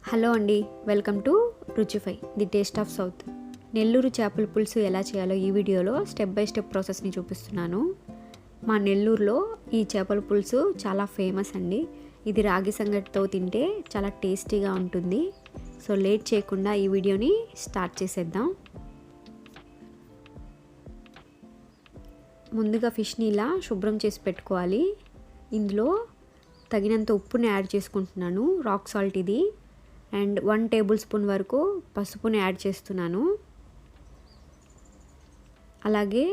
Hello అండి, welcome to Ruchify the taste of south. Nellore చేపల పులుసు ఎలా చేయాలో ఈ వీడియోలో స్టెప్ బై స్టెప్ ప్రాసెస్ని చూపిస్తున్నాను. మా నెల్లూరులో ఈ చేపల పులుసు చాలా ఫేమస్ అండి. ఇది రాగి సంగటితో తింటే చాలా టేస్టీగా ఉంటుంది. సో లేట్ చేయకుండా ఈ వీడియోని స్టార్ట్ చేసేద్దాం. ముందుగా ఫిష్ని ఇలా శుభ్రం చేసి పెట్టుకోవాలి. ఇందులో తగినంత ఉప్పుని యాడ్ చేసుకుంటున్నాను, రాక్ సాల్ట్ ఇది. అండ్ 1 టేబుల్ స్పూన్ వరకు పసుపుని యాడ్ చేస్తున్నాను. అలాగే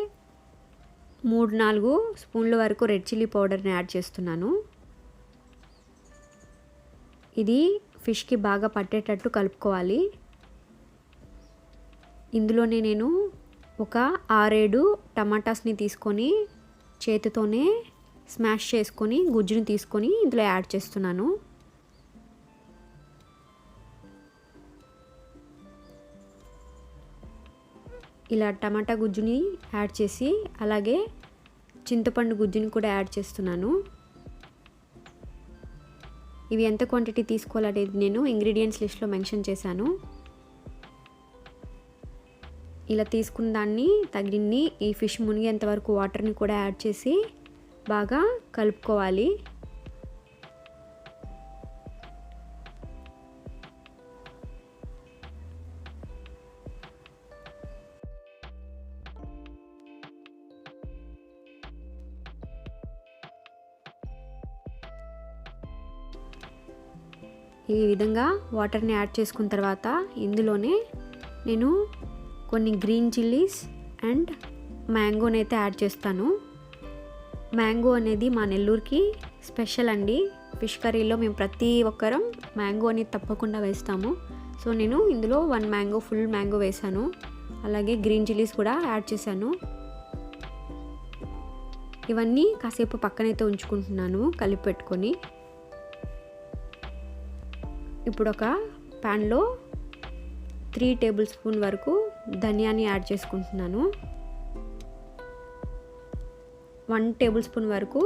3-4 స్పూన్ల వరకు రెడ్ చిల్లీ పౌడర్ని యాడ్ చేస్తున్నాను. ఇది ఫిష్కి బాగా పట్టేటట్టు కలుపుకోవాలి. ఇందులోనే నేను ఒక 6-7 టమాటాస్ని తీసుకొని చేతితోనే స్మాష్ చేసుకొని గుజ్జుని తీసుకొని ఇందులో యాడ్ చేస్తున్నాను. ఇలా టమాటా గుజ్జుని యాడ్ చేసి అలాగే చింతపండు గుజ్జుని కూడా యాడ్ చేస్తున్నాను. ఇవి ఎంత క్వాంటిటీ తీసుకోవాలనేది నేను ఇంగ్రీడియంట్స్ లిస్ట్లో మెన్షన్ చేశాను. ఇలా తీసుకున్న దాన్ని తగిన్ని ఈ ఫిష్ మునిగేంత వరకు వాటర్ని కూడా యాడ్ చేసి బాగా కలుపుకోవాలి. ఈ విధంగా వాటర్ని యాడ్ చేసుకున్న తర్వాత ఇందులోనే నేను కొన్ని గ్రీన్ చిల్లీస్ అండ్ మ్యాంగోని అయితే యాడ్ చేస్తాను. మ్యాంగో అనేది మా నెల్లూరుకి స్పెషల్ అండి. ఫిష్ కర్రీలో మేము ప్రతి ఒక్కరం మ్యాంగో అనేది తప్పకుండా వేస్తాము. సో నేను ఇందులో 1 ఫుల్ మ్యాంగో వేసాను. అలాగే గ్రీన్ చిల్లీస్ కూడా యాడ్ చేశాను. ఇవన్నీ కాసేపు పక్కనైతే ఉంచుకుంటున్నాను కలిపి పెట్టుకొని. ఇప్పుడు ఒక ప్యాన్లో 3 టేబుల్ స్పూన్ వరకు ధనియాని యాడ్ చేసుకుంటున్నాను. 1 టేబుల్ స్పూన్ వరకు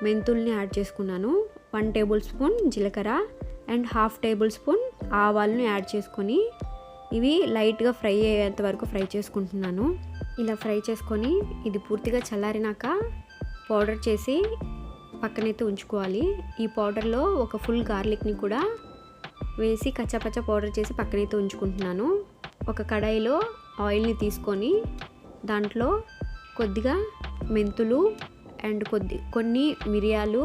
మెంతుల్ని యాడ్ చేసుకున్నాను. 1 టేబుల్ స్పూన్ జీలకర్ర అండ్ 1/2 టేబుల్ స్పూన్ ఆవాలను యాడ్ చేసుకొని ఇవి లైట్గా ఫ్రై అయ్యేంత వరకు ఫ్రై చేసుకుంటున్నాను. ఇలా ఫ్రై చేసుకొని ఇది పూర్తిగా చల్లారినాక పౌడర్ చేసి పక్కనైతే ఉంచుకోవాలి. ఈ పౌడర్లో ఒక ఫుల్ గార్లిక్ని కూడా వేసి కచ్చాపచ్చా పౌడర్ చేసి పక్కనైతే ఉంచుకుంటున్నాను. ఒక కడాయిలో ఆయిల్ని తీసుకొని దాంట్లో కొద్దిగా మెంతులు అండ్ కొన్ని మిరియాలు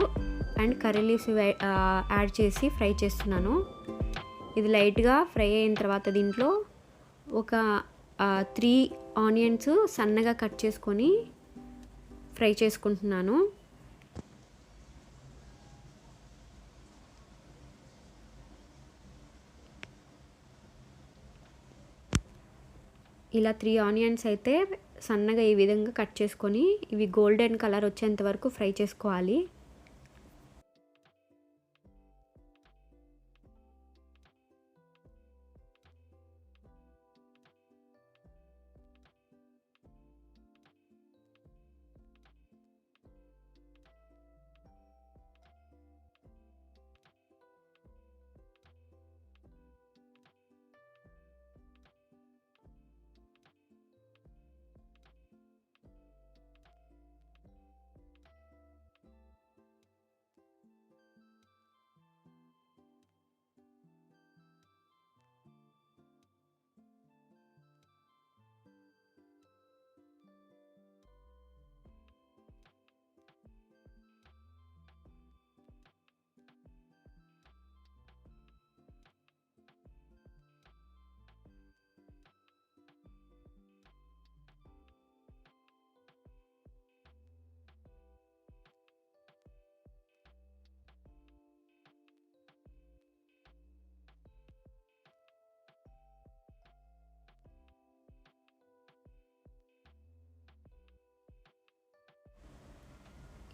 అండ్ కర్రీ లీవ్స్ యాడ్ చేసి ఫ్రై చేస్తున్నాను. ఇది లైట్గా ఫ్రై అయిన తర్వాత దీంట్లో ఒక 3 ఆనియన్స్ సన్నగా కట్ చేసుకొని ఫ్రై చేసుకుంటున్నాను. ఇలా 3 ఆనియన్స్ అయితే సన్నగా ఈ విధంగా కట్ చేసుకొని ఇవి గోల్డెన్ కలర్ వచ్చేంత వరకు ఫ్రై చేసుకోవాలి.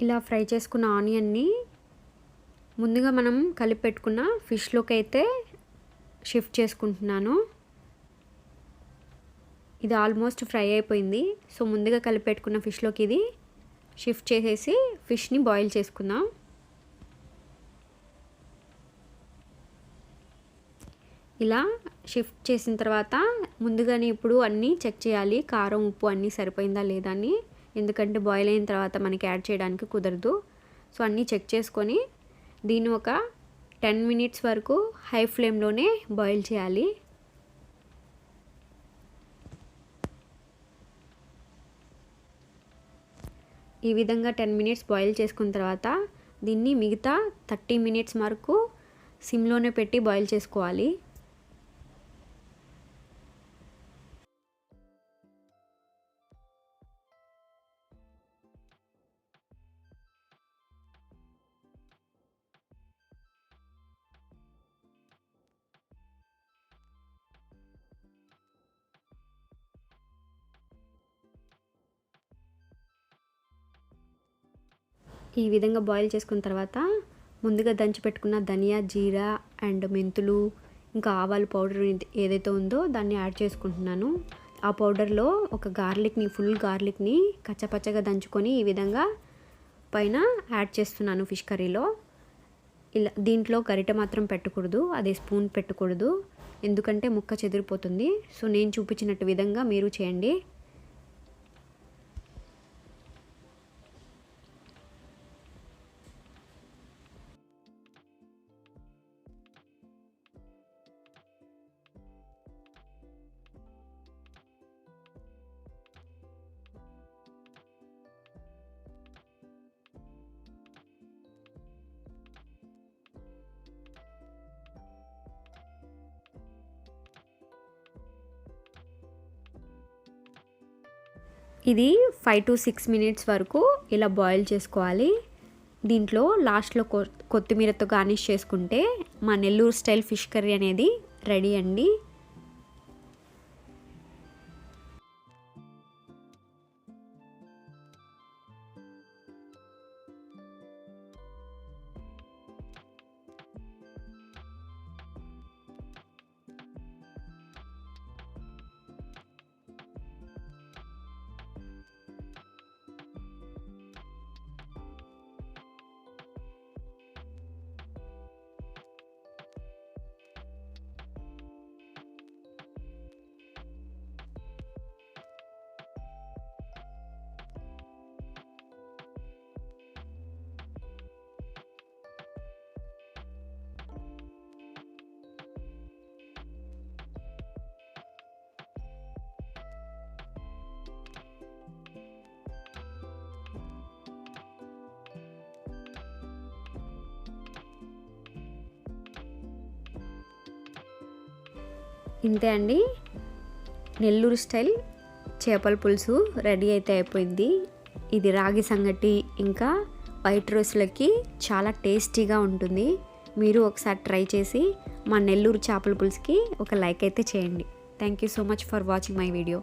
ఇలా ఫ్రై చేసుకున్న ఆనియన్ని ముందుగా మనం కలిపి పెట్టుకున్న ఫిష్లోకి అయితే షిఫ్ట్ చేసుకుంటున్నాను. ఇది ఆల్మోస్ట్ ఫ్రై అయిపోయింది. సో ముందుగా కలిపి పెట్టుకున్న ఫిష్లోకి ఇది షిఫ్ట్ చేసేసి ఫిష్ని బాయిల్ చేసుకుందాం. ఇలా షిఫ్ట్ చేసిన తర్వాత ముందుగానే ఇప్పుడు అన్నీ చెక్ చేయాలి, కారం ఉప్పు అన్నీ సరిపోయిందా లేదా అని. ఎందుకంటే బాయిల్ అయిన తర్వాత మనకి యాడ్ చేయడానికి కుదరదు. సో అన్నీ చెక్ చేసుకొని దీన్ని ఒక 10 మినిట్స్ వరకు హై ఫ్లేమ్లోనే బాయిల్ చేయాలి. ఈ విధంగా 10 మినిట్స్ బాయిల్ చేసుకున్న తర్వాత దీన్ని మిగతా 30 మినిట్స్ వరకు సిమ్లోనే పెట్టి బాయిల్ చేసుకోవాలి. ఈ విధంగా బాయిల్ చేసుకున్న తర్వాత ముందుగా దంచి పెట్టుకున్న ధనియా, జీరా అండ్ మెంతులు ఇంకా ఆవాల పౌడర్ ఏదైతే ఉందో దాన్ని యాడ్ చేసుకుంటున్నాను. ఆ పౌడర్లో ఒక ఫుల్ గార్లిక్ని కచ్చపచ్చగా దంచుకొని ఈ విధంగా పైన యాడ్ చేస్తున్నాను ఫిష్ కర్రీలో. ఇలా దీంట్లో గరిటె మాత్రం పెట్టకూడదు, అదే స్పూన్ పెట్టకూడదు, ఎందుకంటే ముక్క చెదిరిపోతుంది. సో నేను చూపించినట్టు విధంగా మీరు చేయండి. ఇది 5 to 6 మినిట్స్ వరకు ఇలా బాయిల్ చేసుకోవాలి. దీంట్లో లాస్ట్లో కొత్తిమీరతో గార్నిష్ చేసుకుంటే మా నెల్లూరు స్టైల్ ఫిష్ కర్రీ అనేది రెడీ అండి. ఇంతే అండి, నెల్లూరు స్టైల్ చేపల పులుసు రెడీ అయితే అయిపోయింది. ఇది రాగి సంగటి ఇంకా వైట్ రైస్లకి చాలా టేస్టీగా ఉంటుంది. మీరు ఒకసారి ట్రై చేసి మా నెల్లూరు చేపల పులుసుకి ఒక లైక్ అయితే చేయండి. Thank you so much for watching my video.